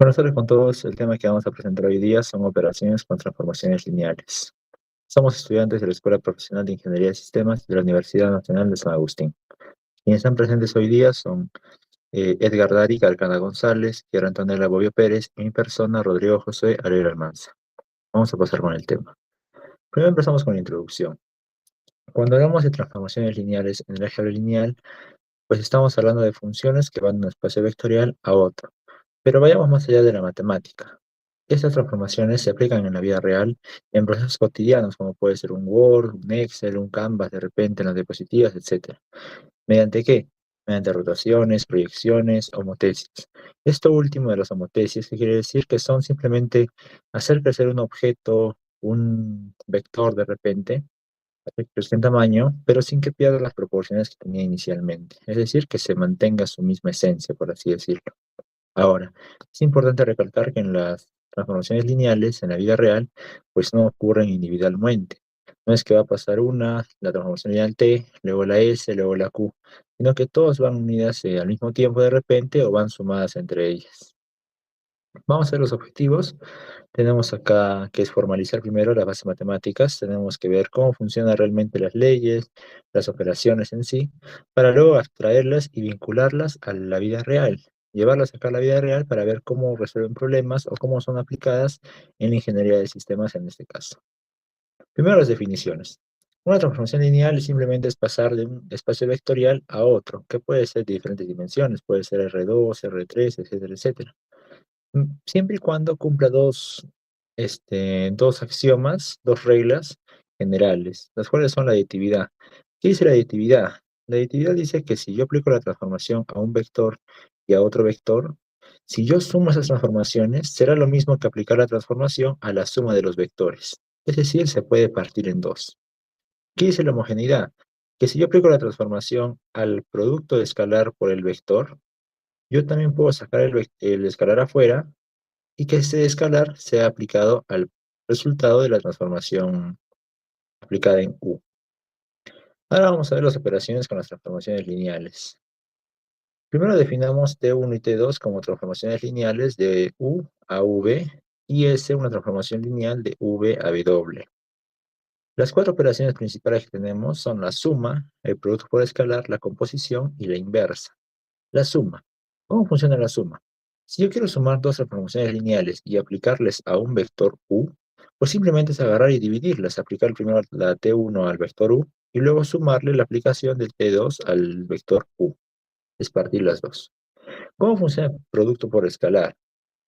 Buenas tardes con todos. El tema que vamos a presentar hoy día son operaciones con transformaciones lineales. Somos estudiantes de la Escuela Profesional de Ingeniería de Sistemas de la Universidad Nacional de San Agustín. Quienes están presentes hoy día son Edgar Dari Calcana González, Kiara Antonella Bobbio Pérez y mi persona, Rodrigo José Alegre Almanza. Vamos a pasar con el tema. Primero empezamos con la introducción. Cuando hablamos de transformaciones lineales en el álgebra lineal, pues estamos hablando de funciones que van de un espacio vectorial a otro. Pero vayamos más allá de la matemática. Estas transformaciones se aplican en la vida real en procesos cotidianos, como puede ser un Word, un Excel, un Canvas, de repente en las diapositivas, etc. ¿Mediante qué? Mediante rotaciones, proyecciones, homotesias. Esto último de las homotesias, que quiere decir que son simplemente hacer crecer un objeto, un vector de repente, crece en tamaño, pero sin que pierda las proporciones que tenía inicialmente. Es decir, que se mantenga su misma esencia, por así decirlo. Ahora, es importante recalcar que en las transformaciones lineales, en la vida real, pues no ocurren individualmente. No es que va a pasar la transformación lineal T, luego la S, luego la Q, sino que todas van unidas al mismo tiempo de repente o van sumadas entre ellas. Vamos a ver los objetivos. Tenemos acá que es formalizar primero las bases matemáticas. Tenemos que ver cómo funcionan realmente las leyes, las operaciones en sí, para luego abstraerlas y vincularlas a la vida real. Llevarlas acá a la vida real para ver cómo resuelven problemas o cómo son aplicadas en la ingeniería de sistemas en este caso. Primero las definiciones. Una transformación lineal simplemente es pasar de un espacio vectorial a otro, que puede ser de diferentes dimensiones, puede ser R2, R3, etcétera, etcétera. Siempre y cuando cumpla dos axiomas, dos reglas generales, las cuales son la aditividad. ¿Qué dice la aditividad? La aditividad dice que si yo aplico la transformación a un vector y a otro vector, si yo sumo esas transformaciones, será lo mismo que aplicar la transformación a la suma de los vectores. Es decir, se puede partir en dos. ¿Qué dice la homogeneidad? Que si yo aplico la transformación al producto de escalar por el vector, yo también puedo sacar el escalar afuera y que ese escalar sea aplicado al resultado de la transformación aplicada en U. Ahora vamos a ver las operaciones con las transformaciones lineales. Primero definamos T1 y T2 como transformaciones lineales de U a V y S una transformación lineal de V a W. Las cuatro operaciones principales que tenemos son la suma, el producto por escalar, la composición y la inversa. La suma. ¿Cómo funciona la suma? Si yo quiero sumar dos transformaciones lineales y aplicarles a un vector U, pues simplemente es agarrar y dividirlas, aplicar primero la T1 al vector U y luego sumarle la aplicación del T2 al vector U, es partir las dos. ¿Cómo funciona el producto por escalar?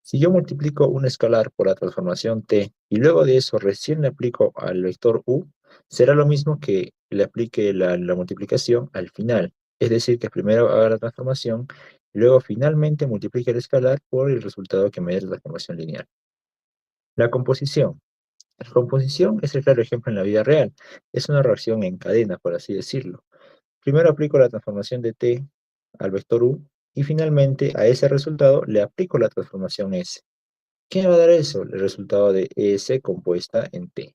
Si yo multiplico un escalar por la transformación T y luego de eso recién le aplico al vector U, será lo mismo que le aplique la multiplicación al final. Es decir, que primero haga la transformación y luego finalmente multiplique el escalar por el resultado que me dé la transformación lineal. La composición. La composición es el claro ejemplo en la vida real. Es una reacción en cadena, por así decirlo. Primero aplico la transformación de T al vector U y finalmente a ese resultado le aplico la transformación S. ¿Qué me va a dar eso? El resultado de S compuesta en T.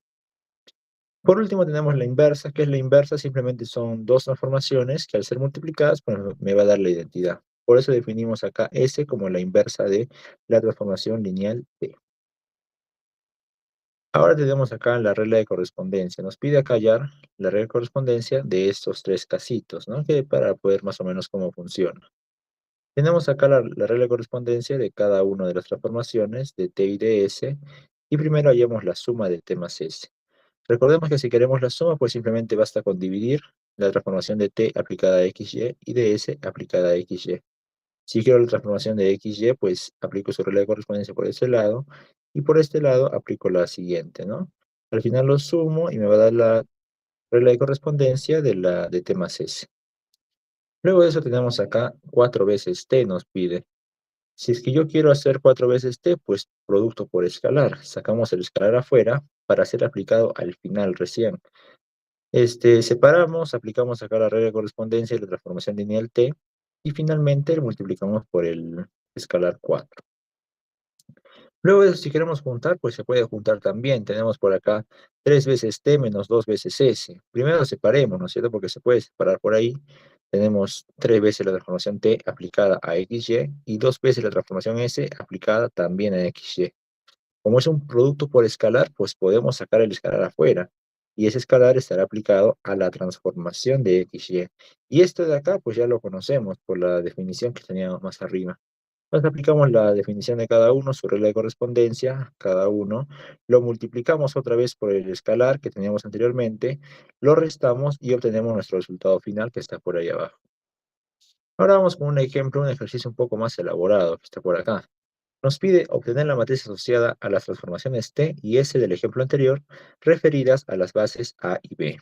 Por último tenemos la inversa. ¿Qué es la inversa? Simplemente son dos transformaciones que al ser multiplicadas pues, me va a dar la identidad. Por eso definimos acá S como la inversa de la transformación lineal T. Ahora tenemos acá la regla de correspondencia. Nos pide acá hallar la regla de correspondencia de estos tres casitos, ¿no? Que para poder más o menos cómo funciona. Tenemos acá la regla de correspondencia de cada una de las transformaciones de T y de S. Y primero hallamos la suma de T más S. Recordemos que si queremos la suma, pues simplemente basta con dividir la transformación de T aplicada a XY y de S aplicada a XY. Si quiero la transformación de XY, pues aplico su regla de correspondencia por ese lado y por este lado aplico la siguiente, ¿no? Al final lo sumo y me va a dar la regla de correspondencia de T más S. Luego de eso tenemos acá 4 veces T nos pide. Si es que yo quiero hacer 4 veces T, pues producto por escalar. Sacamos el escalar afuera para ser aplicado al final recién. Separamos, aplicamos acá la regla de correspondencia y la transformación lineal T, y finalmente multiplicamos por el escalar 4. Luego de eso, si queremos juntar, pues se puede juntar también. Tenemos por acá 3 veces T menos 2 veces S. Primero separemos, ¿no es cierto? Porque se puede separar por ahí. Tenemos 3 veces la transformación T aplicada a XY y 2 veces la transformación S aplicada también a XY. Como es un producto por escalar, pues podemos sacar el escalar afuera. Y ese escalar estará aplicado a la transformación de XY. Y esto de acá, pues ya lo conocemos por la definición que teníamos más arriba. Nos aplicamos la definición de cada uno, su regla de correspondencia, cada uno, lo multiplicamos otra vez por el escalar que teníamos anteriormente, lo restamos y obtenemos nuestro resultado final que está por ahí abajo. Ahora vamos con un ejemplo, un ejercicio un poco más elaborado que está por acá. Nos pide obtener la matriz asociada a las transformaciones T y S del ejemplo anterior referidas a las bases A y B.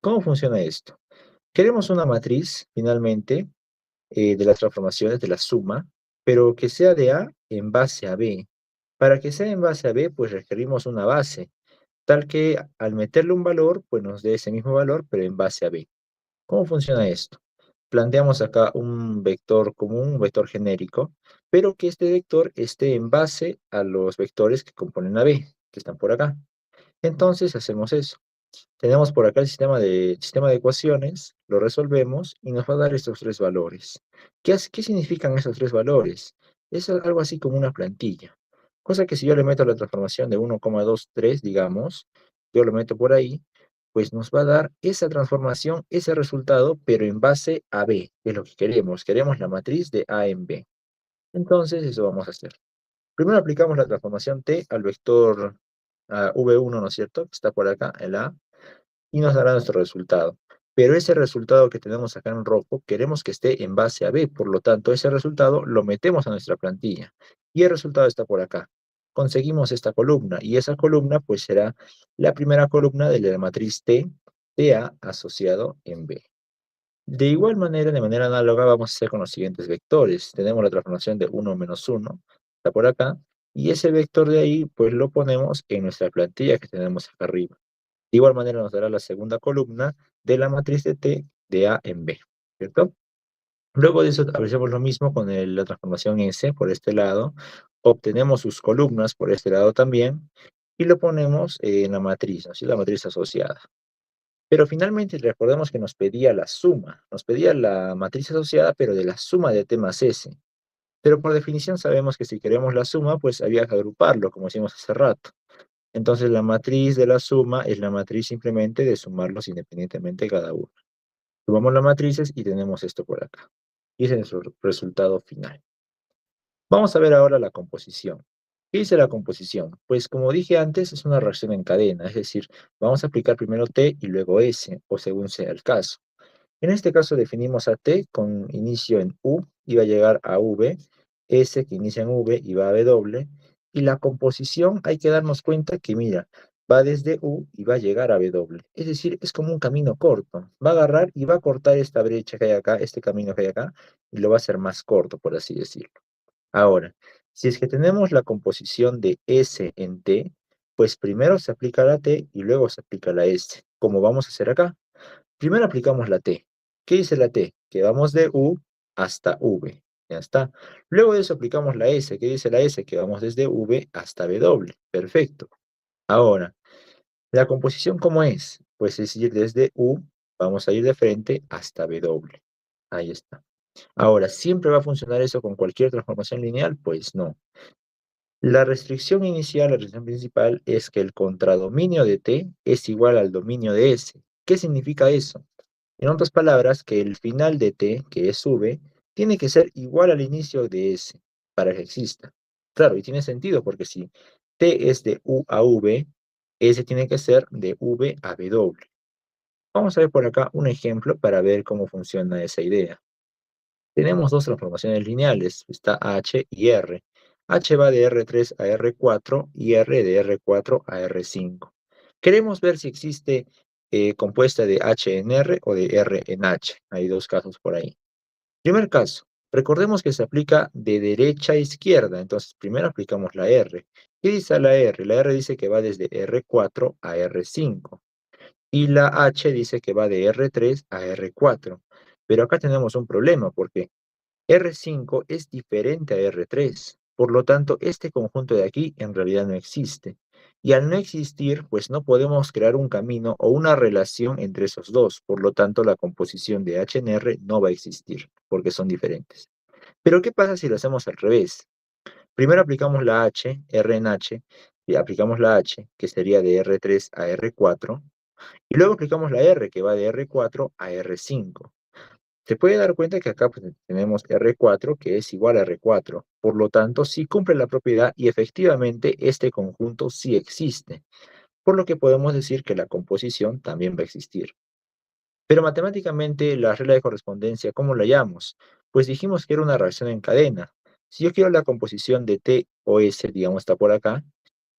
¿Cómo funciona esto? Queremos una matriz, finalmente, de las transformaciones de la suma, pero que sea de A en base a B. Para que sea en base a B, pues requerimos una base, tal que al meterle un valor, pues nos dé ese mismo valor, pero en base a B. ¿Cómo funciona esto? Planteamos acá un vector común, un vector genérico, pero que este vector esté en base a los vectores que componen a B, que están por acá. Entonces hacemos eso. Tenemos por acá el sistema de ecuaciones, lo resolvemos y nos va a dar estos 3 valores. ¿Qué significan esos 3 valores? Es algo así como una plantilla. Cosa que si yo le meto la transformación de 1,23, digamos, yo lo meto por ahí, pues nos va a dar esa transformación, ese resultado, pero en base a B, que es lo que queremos. Queremos la matriz de A en B. Entonces, eso vamos a hacer. Primero aplicamos la transformación T al vector V1, ¿no es cierto? Que está por acá, el A y nos dará nuestro resultado. Pero ese resultado que tenemos acá en rojo, queremos que esté en base a B, por lo tanto, ese resultado lo metemos a nuestra plantilla. Y el resultado está por acá. Conseguimos esta columna, y esa columna pues será la primera columna de la matriz T de A asociado en B. De igual manera, de manera análoga, vamos a hacer con los siguientes vectores. Tenemos la transformación de 1 menos 1, está por acá, y ese vector de ahí, pues lo ponemos en nuestra plantilla que tenemos acá arriba. De igual manera nos dará la segunda columna de la matriz de T de A en B, ¿cierto? Luego de eso hacemos lo mismo con la transformación S por este lado, obtenemos sus columnas por este lado también, y lo ponemos en la matriz, así la matriz asociada. Pero finalmente recordemos que nos pedía la suma, nos pedía la matriz asociada, pero de la suma de T más S. Pero por definición sabemos que si queremos la suma, pues había que agruparlo, como hicimos hace rato. Entonces la matriz de la suma es la matriz simplemente de sumarlos independientemente cada uno. Sumamos las matrices y tenemos esto por acá. Y ese es nuestro resultado final. Vamos a ver ahora la composición. ¿Qué dice la composición? Pues como dije antes, es una reacción en cadena, es decir, vamos a aplicar primero T y luego S, o según sea el caso. En este caso definimos a T con inicio en U y va a llegar a V, S que inicia en V y va a W, y la composición hay que darnos cuenta que, mira, va desde U y va a llegar a W. Es decir, es como un camino corto. Va a agarrar y va a cortar esta brecha que hay acá, este camino que hay acá, y lo va a hacer más corto, por así decirlo. Ahora, si es que tenemos la composición de S en T, pues primero se aplica la T y luego se aplica la S, como vamos a hacer acá. Primero aplicamos la T. ¿Qué dice la T? Que vamos de U hasta V. Ya está. Luego de eso aplicamos la S. ¿Qué dice la S? Que vamos desde V hasta W. Perfecto. Ahora, ¿la composición cómo es? Pues es ir desde U, vamos a ir de frente hasta W. Ahí está. Ahora, ¿siempre va a funcionar eso con cualquier transformación lineal? Pues no. La restricción inicial, la restricción principal, es que el contradominio de T es igual al dominio de S. ¿Qué significa eso? En otras palabras, que el final de T, que es V, tiene que ser igual al inicio de S para que exista. Claro, y tiene sentido porque si T es de U a V, S tiene que ser de V a W. Vamos a ver por acá un ejemplo para ver cómo funciona esa idea. Tenemos dos transformaciones lineales, está H y R. H va de R3 a R4 y R de R4 a R5. Queremos ver si existe compuesta de H en R o de R en H. Hay dos casos por ahí. Primer caso, recordemos que se aplica de derecha a izquierda, entonces primero aplicamos la R. ¿Qué dice la R? La R dice que va desde R4 a R5 y la H dice que va de R3 a R4. Pero acá tenemos un problema porque R5 es diferente a R3. Por lo tanto, este conjunto de aquí en realidad no existe. Y al no existir, pues no podemos crear un camino o una relación entre esos dos. Por lo tanto, la composición de H en R no va a existir, porque son diferentes. Pero ¿qué pasa si lo hacemos al revés? Primero aplicamos la H, R en H, y aplicamos la H, que sería de R3 a R4, y luego aplicamos la R, que va de R4 a R5. Se puede dar cuenta que acá pues, tenemos R4, que es igual a R4. Por lo tanto, sí cumple la propiedad y efectivamente este conjunto sí existe. Por lo que podemos decir que la composición también va a existir. Pero matemáticamente, la regla de correspondencia, ¿cómo la llamamos? Pues dijimos que era una reacción en cadena. Si yo quiero la composición de T o S, digamos, está por acá,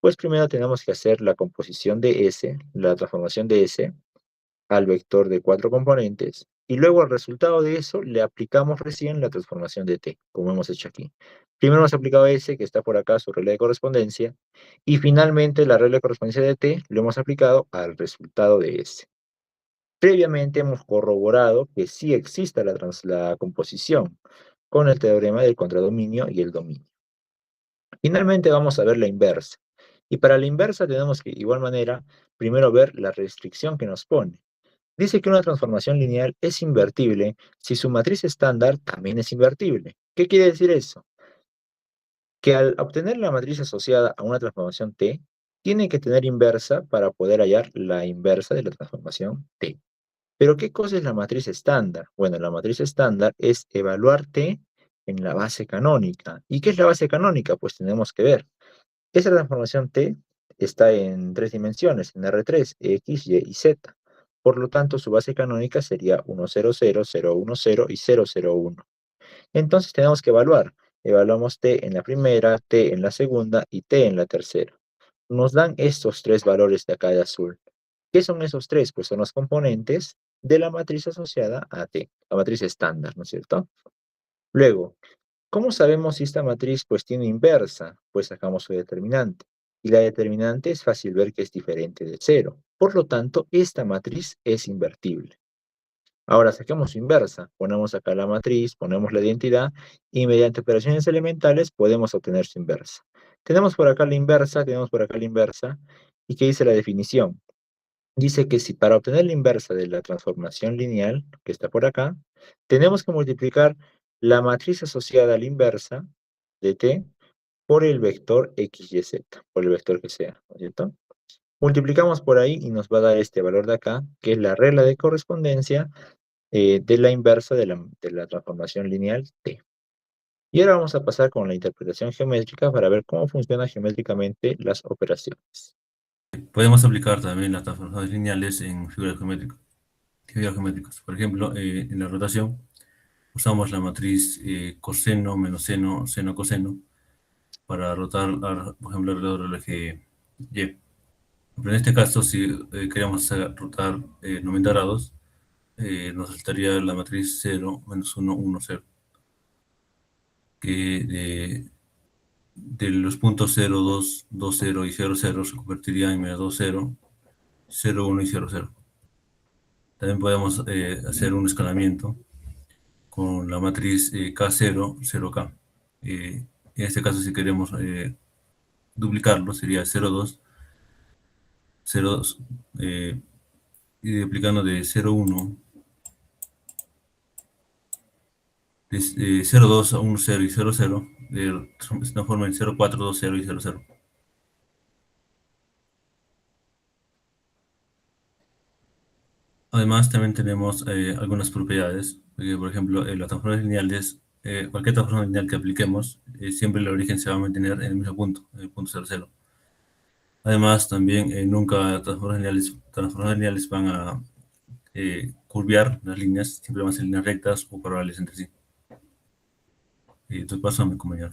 pues primero tenemos que hacer la composición de S, la transformación de S, al vector de 4 componentes, y luego al resultado de eso le aplicamos recién la transformación de T, como hemos hecho aquí. Primero hemos aplicado S, que está por acá, su regla de correspondencia, y finalmente la regla de correspondencia de T lo hemos aplicado al resultado de S. Previamente hemos corroborado que sí existe la composición con el teorema del contradominio y el dominio. Finalmente vamos a ver la inversa. Y para la inversa tenemos que, de igual manera, primero ver la restricción que nos pone. Dice que una transformación lineal es invertible si su matriz estándar también es invertible. ¿Qué quiere decir eso? Que al obtener la matriz asociada a una transformación T, tiene que tener inversa para poder hallar la inversa de la transformación T. Pero ¿qué cosa es la matriz estándar? Bueno, la matriz estándar es evaluar T en la base canónica. ¿Y qué es la base canónica? Pues tenemos que ver. Esa transformación T está en tres dimensiones, en R3, X, Y y Z. Por lo tanto, su base canónica sería 1, 0, 0, 0, 1, 0 y 0, 0, 1. Entonces tenemos que evaluar. Evaluamos T en la primera, T en la segunda y T en la tercera. Nos dan estos tres valores de acá de azul. ¿Qué son esos tres? Pues son los componentes de la matriz asociada a T, la matriz estándar, ¿no es cierto? Luego, ¿cómo sabemos si esta matriz pues tiene inversa? Pues sacamos su determinante. Y la determinante es fácil ver que es diferente de cero. Por lo tanto, esta matriz es invertible. Ahora saquemos su inversa. Ponemos acá la matriz, ponemos la identidad y mediante operaciones elementales podemos obtener su inversa. Tenemos por acá la inversa, tenemos por acá la inversa. ¿Y qué dice la definición? Dice que si para obtener la inversa de la transformación lineal, que está por acá, tenemos que multiplicar la matriz asociada a la inversa de t por el vector x, y, z, por el vector que sea, ¿no es cierto? Multiplicamos por ahí y nos va a dar este valor de acá, que es la regla de correspondencia de la inversa de la transformación lineal t. Y ahora vamos a pasar con la interpretación geométrica para ver cómo funcionan geométricamente las operaciones. Podemos aplicar también las transformaciones lineales en figuras geométricas. Por ejemplo, en la rotación usamos la matriz coseno menos seno, seno coseno para rotar, por ejemplo, alrededor del eje Y. Pero en este caso, si queremos rotar 90 grados, nos resultaría la matriz 0, menos 1, 1, 0, que de los puntos 0, 2, 2, 0 y 0, 0 se convertiría en menos 2, 0, 0, 1 y 0, 0. También podemos hacer un escalamiento con la matriz K0, 0K. En este caso, si queremos duplicarlo, sería 0, 2, 0, 2, y aplicando de 0, 1, de 0, 2 a 1, 0 y 0, 0, se transforma en 0, 4, 2, 0 y 0, 0. Además, también tenemos algunas propiedades. Por ejemplo, las transformaciones lineales, cualquier transformación lineal que apliquemos, siempre el origen se va a mantener en el mismo punto, en el punto 0, 0. Además, también nunca transformaciones lineales van a curviar las líneas, siempre van a ser líneas rectas o paralelas entre sí. Entonces paso a mi compañero.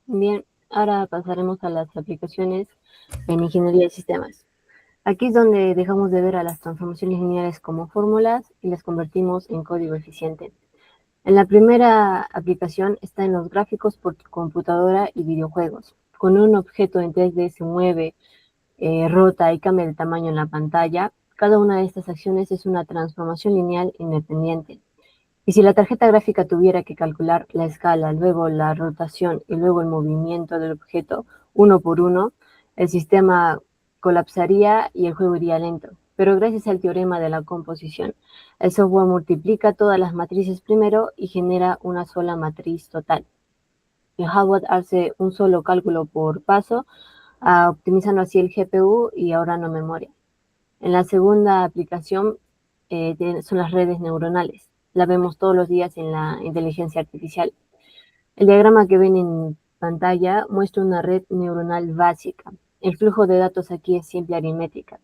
Bien, ahora pasaremos a las aplicaciones en ingeniería de sistemas. Aquí es donde dejamos de ver a las transformaciones lineales como fórmulas y las convertimos en código eficiente. En la primera aplicación está en los gráficos por computadora y videojuegos. Con un objeto en 3D se mueve, rota y cambia de tamaño en la pantalla. Cada una de estas acciones es una transformación lineal independiente. Y si la tarjeta gráfica tuviera que calcular la escala, luego la rotación y luego el movimiento del objeto uno por uno, el sistema colapsaría y el juego iría lento. Pero gracias al teorema de la composición, el software multiplica todas las matrices primero y genera una sola matriz total. El hardware hace un solo cálculo por paso, optimizando así el GPU y ahorrando memoria. En la segunda aplicación son las redes neuronales. La vemos todos los días en la inteligencia artificial. El diagrama que ven en pantalla muestra una red neuronal básica. El flujo de datos aquí es simple aritmética.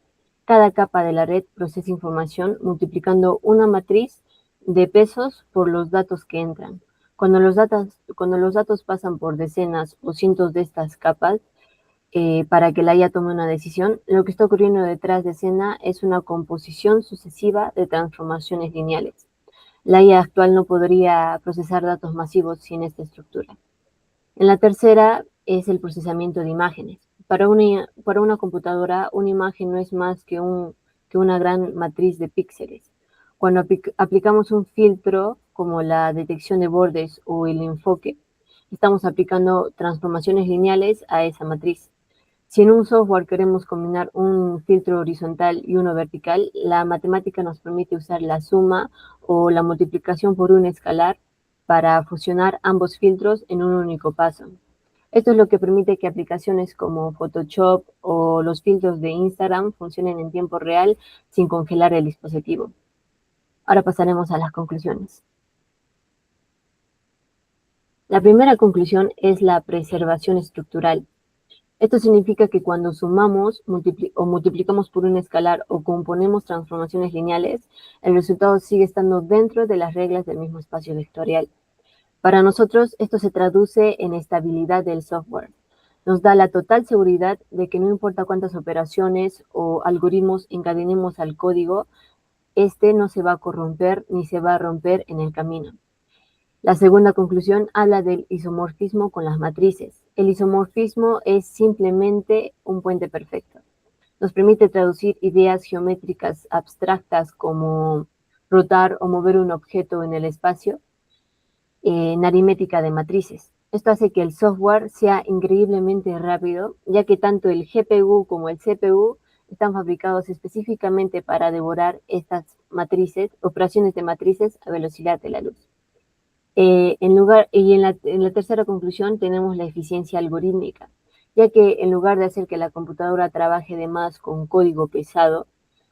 Cada capa de la red procesa información multiplicando una matriz de pesos por los datos que entran. Cuando los datos pasan por decenas o cientos de estas capas, para que la IA tome una decisión, lo que está ocurriendo detrás de escena es una composición sucesiva de transformaciones lineales. La IA actual no podría procesar datos masivos sin esta estructura. En la tercera es el procesamiento de imágenes. Para una computadora, una imagen no es más que una gran matriz de píxeles. Cuando aplicamos un filtro como la detección de bordes o el enfoque, estamos aplicando transformaciones lineales a esa matriz. Si en un software queremos combinar un filtro horizontal y uno vertical, la matemática nos permite usar la suma o la multiplicación por un escalar para fusionar ambos filtros en un único paso. Esto es lo que permite que aplicaciones como Photoshop o los filtros de Instagram funcionen en tiempo real sin congelar el dispositivo. Ahora pasaremos a las conclusiones. La primera conclusión es la preservación estructural. Esto significa que cuando sumamos o multiplicamos por un escalar o componemos transformaciones lineales, el resultado sigue estando dentro de las reglas del mismo espacio vectorial. Para nosotros, esto se traduce en estabilidad del software. Nos da la total seguridad de que no importa cuántas operaciones o algoritmos encadenemos al código, este no se va a corromper ni se va a romper en el camino. La segunda conclusión habla del isomorfismo con las matrices. El isomorfismo es simplemente un puente perfecto. Nos permite traducir ideas geométricas abstractas como rotar o mover un objeto en el espacio en aritmética de matrices. Esto hace que el software sea increíblemente rápido, ya que tanto el GPU como el CPU están fabricados específicamente para devorar estas matrices, operaciones de matrices a velocidad de la luz. En la tercera conclusión tenemos la eficiencia algorítmica, ya que en lugar de hacer que la computadora trabaje de más con código pesado,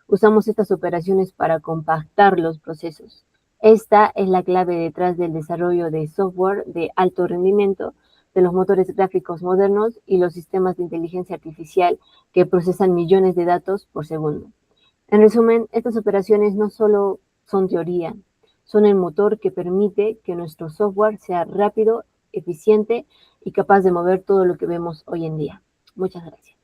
usamos estas operaciones para compactar los procesos. Esta es la clave detrás del desarrollo de software de alto rendimiento, de los motores gráficos modernos y los sistemas de inteligencia artificial que procesan millones de datos por segundo. En resumen, estas operaciones no solo son teoría, son el motor que permite que nuestro software sea rápido, eficiente y capaz de mover todo lo que vemos hoy en día. Muchas gracias.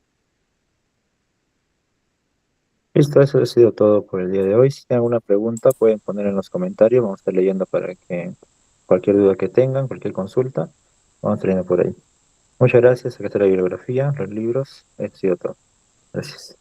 Listo, eso ha sido todo por el día de hoy. Si tienen alguna pregunta, pueden poner en los comentarios. Vamos a estar leyendo para que cualquier duda que tengan, cualquier consulta, vamos a estar leyendo por ahí. Muchas gracias. Acá está la bibliografía, los libros. Eso ha sido todo. Gracias.